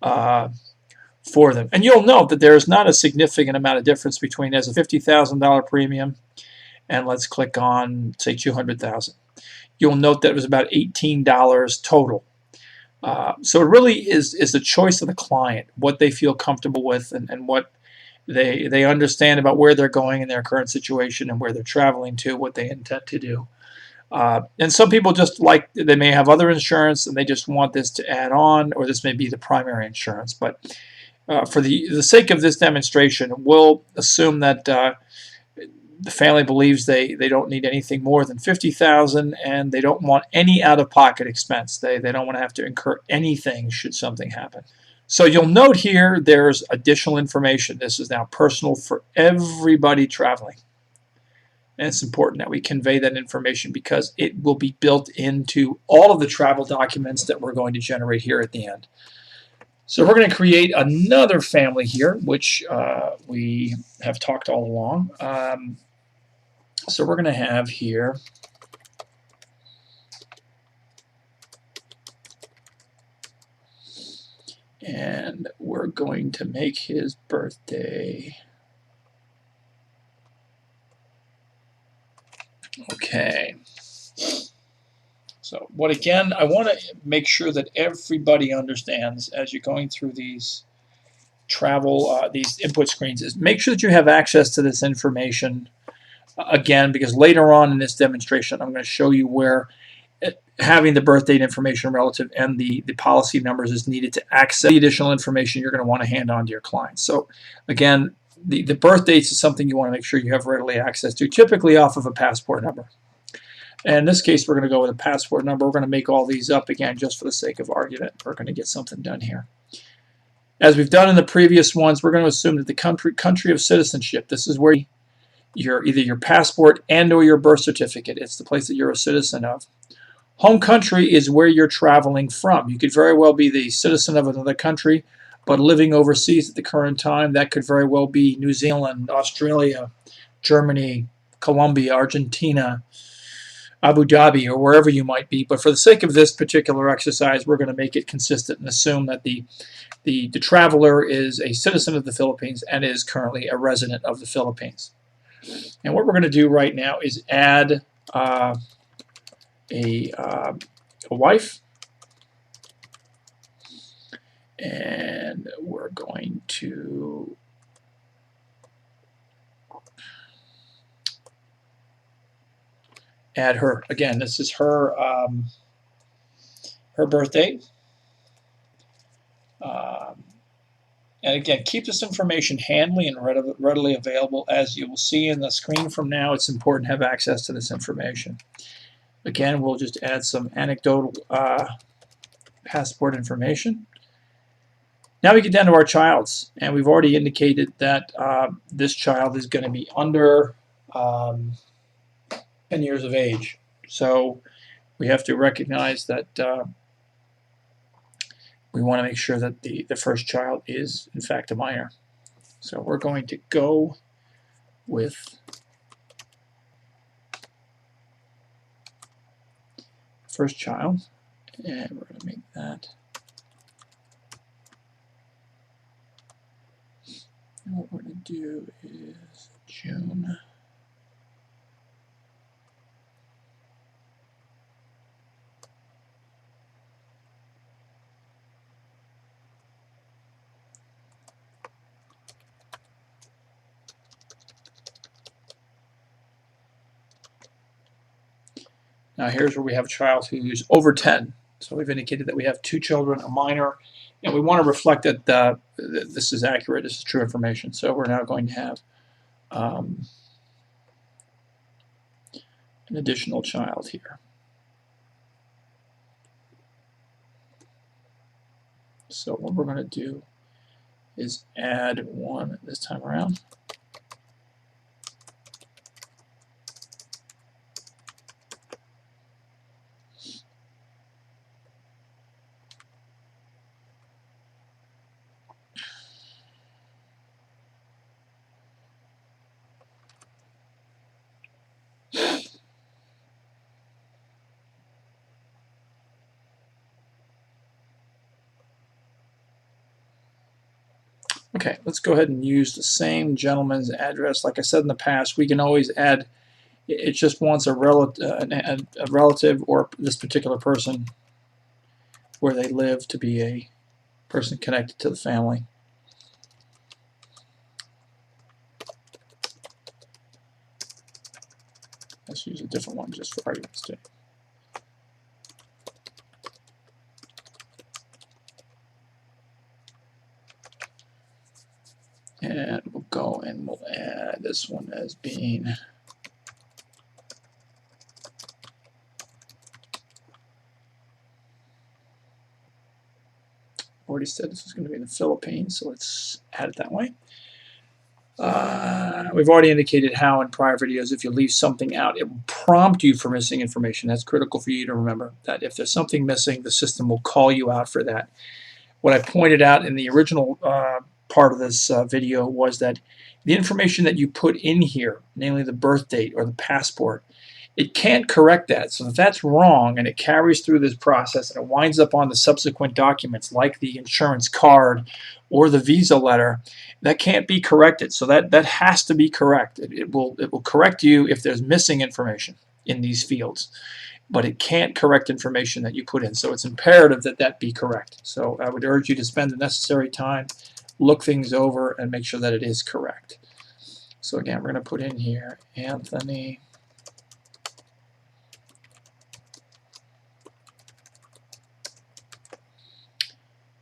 uh, for them. And you'll note that there is not a significant amount of difference between as a $50,000 premium and let's click on, say, $200,000. You'll note that it was about $18 total. So it really is the choice of the client, what they feel comfortable with, and what they understand about where they're going in their current situation and where they're traveling to, what they intend to do. And some people just like, they may have other insurance and they just want this to add on, or this may be the primary insurance. But for the sake of this demonstration, we'll assume that the family believes they don't need anything more than $50,000 and they don't want any out-of-pocket expense. They don't want to have to incur anything should something happen. So you'll note here there's additional information. This is now personal for everybody traveling. And it's important that we convey that information because it will be built into all of the travel documents that we're going to generate here at the end. So we're going to create another family here, which we have talked all along. So we're going to have here and we're going to make his birthday. Okay. So what again, I want to make sure that everybody understands as you're going through these travel, these input screens, is make sure that you have access to this information again, because later on in this demonstration, I'm going to show you where having the birth date information relative and the policy numbers is needed to access the additional information you're going to want to hand on to your clients. So again, the birth dates is something you want to make sure you have readily access to, typically off of a passport number. And in this case, we're going to go with a passport number. We're going to make all these up again just for the sake of argument. We're going to get something done here. As we've done in the previous ones, we're going to assume that the country of citizenship, this is where either your passport and or your birth certificate, it's the place that you're a citizen of. Home country is where you're traveling from. You could very well be the citizen of another country, but living overseas at the current time. That could very well be New Zealand, Australia, Germany, Colombia, Argentina, Abu Dhabi, or wherever you might be. But for the sake of this particular exercise, we're going to make it consistent and assume that the traveler is a citizen of the Philippines and is currently a resident of the Philippines. And what we're going to do right now is add a wife, and we're going to add her. Again, this is her her birthday. And again, keep this information handy and readily available. As you will see in the screen from now, it's important to have access to this information. Again, we'll just add some anecdotal passport information. Now we get down to our childs, and we've already indicated that this child is going to be under 10 years of age. So we have to recognize that we want to make sure that the first child is, in fact, a minor. So we're going to go with first child, and we're going to make that. And what we're going to do is June. Now here's where we have a child who's over 10. So we've indicated that we have two children, a minor, and we want to reflect that this is accurate, this is true information. So we're now going to have an additional child here. So what we're going to do is add one this time around. Okay, let's go ahead and use the same gentleman's address. Like I said in the past, we can always add, it just wants a relative or this particular person where they live to be a person connected to the family. Let's use a different one just for argument's sake. And we'll go and we'll add this one as being already said this is going to be in the Philippines, so let's add it that way. We've already indicated how in prior videos if you leave something out, it will prompt you for missing information. That's critical for you to remember, that if there's something missing, the system will call you out for that. What I pointed out in the original part of this video was that the information that you put in here, namely the birth date or the passport, it can't correct that. So if that's wrong and it carries through this process and it winds up on the subsequent documents like the insurance card or the visa letter, that can't be corrected. So that has to be correct. It will correct you if there's missing information in these fields, but it can't correct information that you put in. So it's imperative that that be correct. So I would urge you to spend the necessary time, look things over, and make sure that it is correct. So again, we're going to put in here Anthony.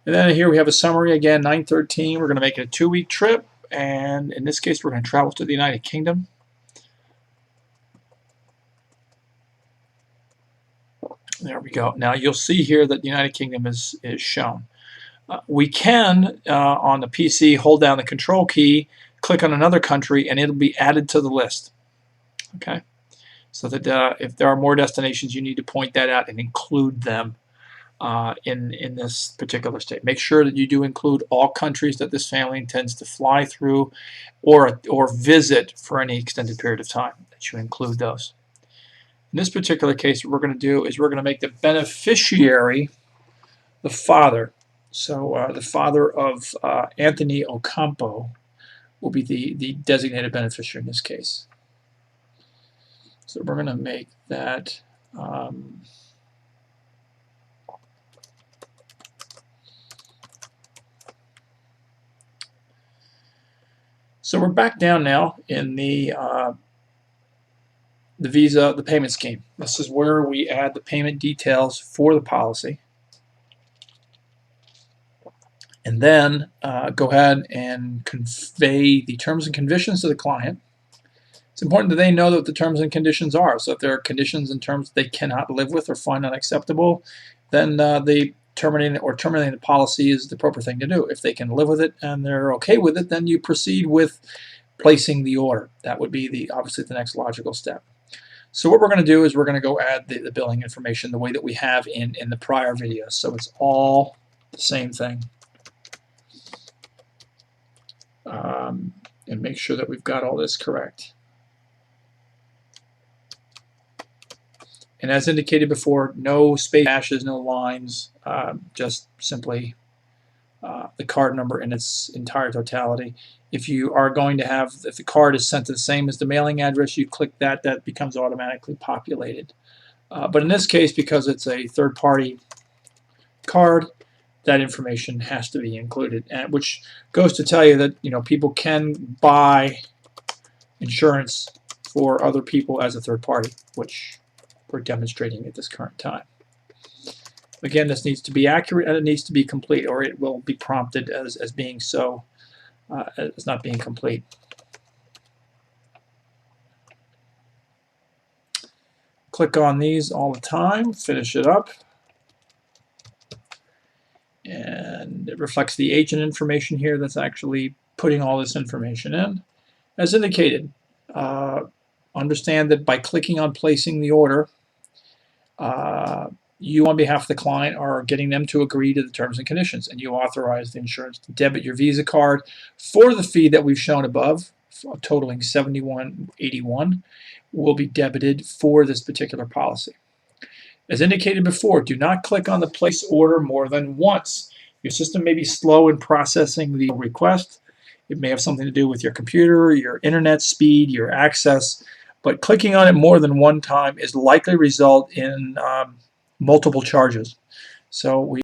And then here we have a summary again, 9/13. We're going to make it a 2-week trip, and in this case, we're going to travel to the United Kingdom. There we go. Now you'll see here that the United Kingdom is shown. We can, on the PC, hold down the control key, click on another country, and it'll be added to the list. Okay, so that if there are more destinations, you need to point that out and include them in this particular state. Make sure that you do include all countries that this family intends to fly through or visit for any extended period of time, that you include those. In this particular case, what we're going to do is we're going to make the beneficiary the father. So the father of Anthony Ocampo will be the designated beneficiary in this case. So we're going to make that so we're back down now in the visa, the payment scheme. This is where we add the payment details for the policy. And then go ahead and convey the terms and conditions to the client. It's important that they know what the terms and conditions are. So if there are conditions and terms they cannot live with or find unacceptable, then terminating the policy is the appropriate thing to do. If they can live with it and they're okay with it, then you proceed with placing the order. That would be obviously the next logical step. So what we're going to do is we're going to go add the billing information the way that we have in the prior videos. So it's all the same thing. And make sure that we've got all this correct. And as indicated before, no space dashes, no lines, just simply the card number in its entire totality. If you are going to have, if the card is sent to the same as the mailing address, you click that, that becomes automatically populated. But in this case, because it's a third-party card, that information has to be included, and which goes to tell you that people can buy insurance for other people as a third party, which we're demonstrating at this current time. Again, this needs to be accurate and it needs to be complete, or it will be prompted as being so, as not being complete. Click on these all the time, finish it up, and it reflects the agent information here that's actually putting all this information in. As indicated, understand that by clicking on placing the order, you on behalf of the client are getting them to agree to the terms and conditions, and you authorize the insurance to debit your Visa card for the fee that we've shown above, totaling $71.81, will be debited for this particular policy. As indicated before, do not click on the place order more than once. Your system may be slow in processing the request. It may have something to do with your computer, your internet speed, your access, but clicking on it more than one time is likely to result in multiple charges. So we